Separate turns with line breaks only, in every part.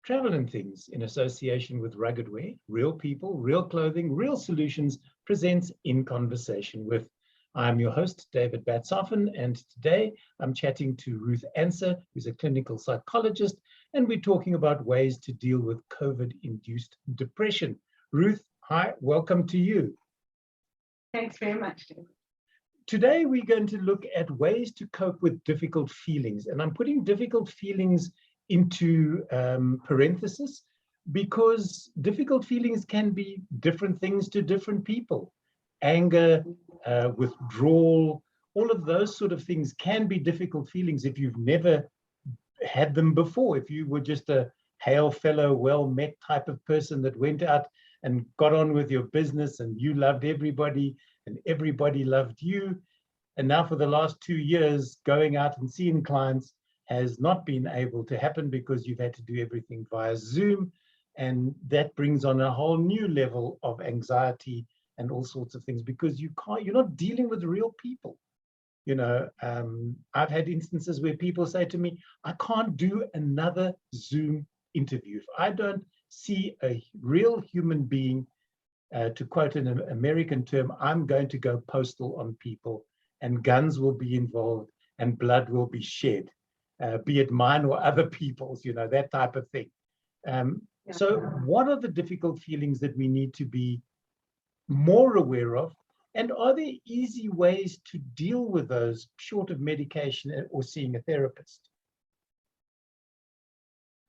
Travel and Things, in association with Rugged Wear, Real People, Real Clothing, Real Solutions, presents In Conversation With. I'm your host, David Batsoffen, and today I'm chatting to Ruth Anser, who's a clinical psychologist, and we're talking about ways to deal with COVID-induced depression. Ruth, hi, welcome to you.
Thanks very much, David.
Today we're going to look at ways to cope with difficult feelings, and I'm putting difficult feelings into parenthesis because difficult feelings can be different things to different people. Anger, withdrawal, all of those sort of things can be difficult feelings if you've never had them before. If you were just a hail fellow, well-met type of person that went out and got on with your business and you loved everybody and everybody loved you. And now for the last 2 years, going out and seeing clients has not been able to happen because you've had to do everything via Zoom. And that brings on a whole new level of anxiety and all sorts of things because you're not dealing with real people. You know, I've had instances where people say to me, I can't do another Zoom interview. If I don't see a real human being, to quote an American term, I'm going to go postal on people and guns will be involved and blood will be shed, be it mine or other people's, you know, that type of thing. So what are the difficult feelings that we need to be more aware of? And are there easy ways to deal with those short of medication or seeing a therapist?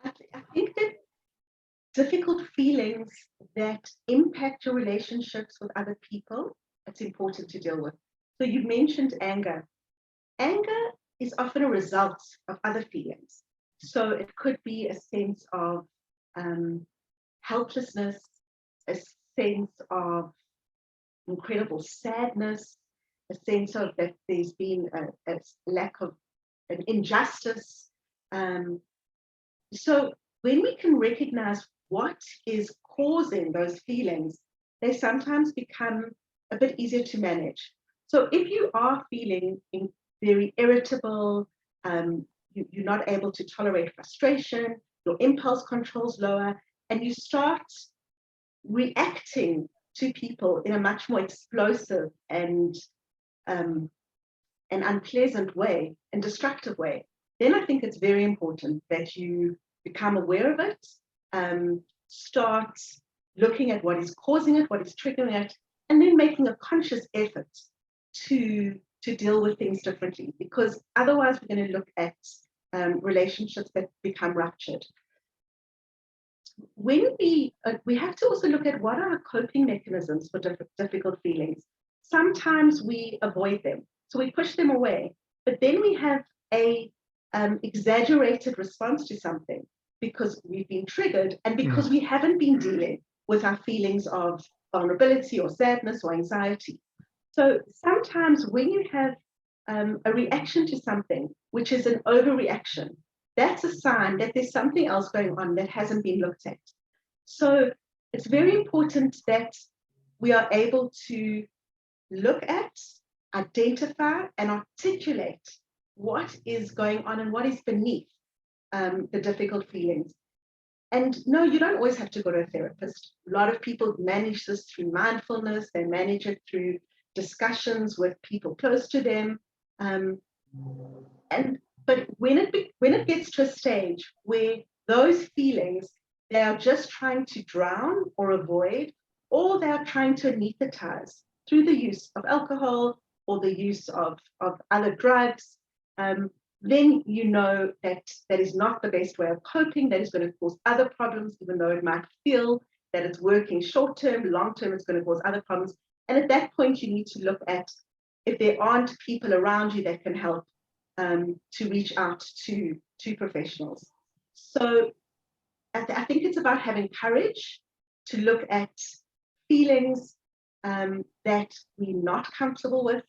I think that difficult feelings that impact your relationships with other people, it's important to deal with. So you mentioned anger. Anger is often a result of other feelings. So it could be a sense of helplessness, a sense of incredible sadness, a sense of that there's been a lack of an injustice. So when we can recognize what is causing those feelings, they sometimes become a bit easier to manage. So if you are feeling very irritable, you're not able to tolerate frustration, your impulse control's lower, and you start reacting to people in a much more explosive and unpleasant way and destructive way, then I think it's very important that you become aware of it, start looking at what is causing it, what is triggering it, and then making a conscious effort to deal with things differently, because otherwise we're going to look at relationships that become ruptured. When we have to also look at what are our coping mechanisms for difficult feelings. Sometimes we avoid them, so we push them away, but then we have a exaggerated response to something because we've been triggered and because we haven't been dealing with our feelings of vulnerability or sadness or anxiety. So sometimes when you have a reaction to something, which is an overreaction, that's a sign that there's something else going on that hasn't been looked at. So it's very important that we are able to look at, identify, and articulate what is going on and what is beneath the difficult feelings. And no, you don't always have to go to a therapist. A lot of people manage this through mindfulness. They manage it through discussions with people close to them. But when it gets to a stage where those feelings, they are just trying to drown or avoid, or they are trying to anesthetize through the use of alcohol or the use of other drugs, then you know that that is not the best way of coping. That is going to cause other problems, even though it might feel that it's working short term, long term, it's going to cause other problems. And at that point, you need to look at if there aren't people around you that can help to reach out to professionals. So I think it's about having courage to look at feelings that we're not comfortable with,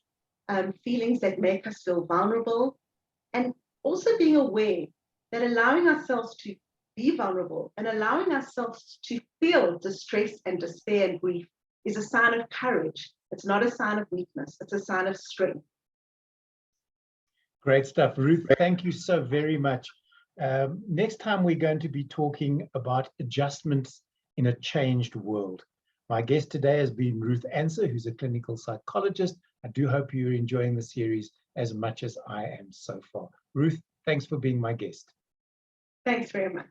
feelings that make us feel vulnerable, and also being aware that allowing ourselves to be vulnerable and allowing ourselves to feel distress and despair and grief is a sign of courage. It's not a sign of weakness. It's a sign of strength.
Great stuff. Ruth, thank you so very much Next time, we're going to be talking about adjustments in a changed world. My guest today has been Ruth Anser, who's a clinical psychologist. I do hope you're enjoying the series as much as I am so far. Ruth, thanks for being my guest.
Thanks very much.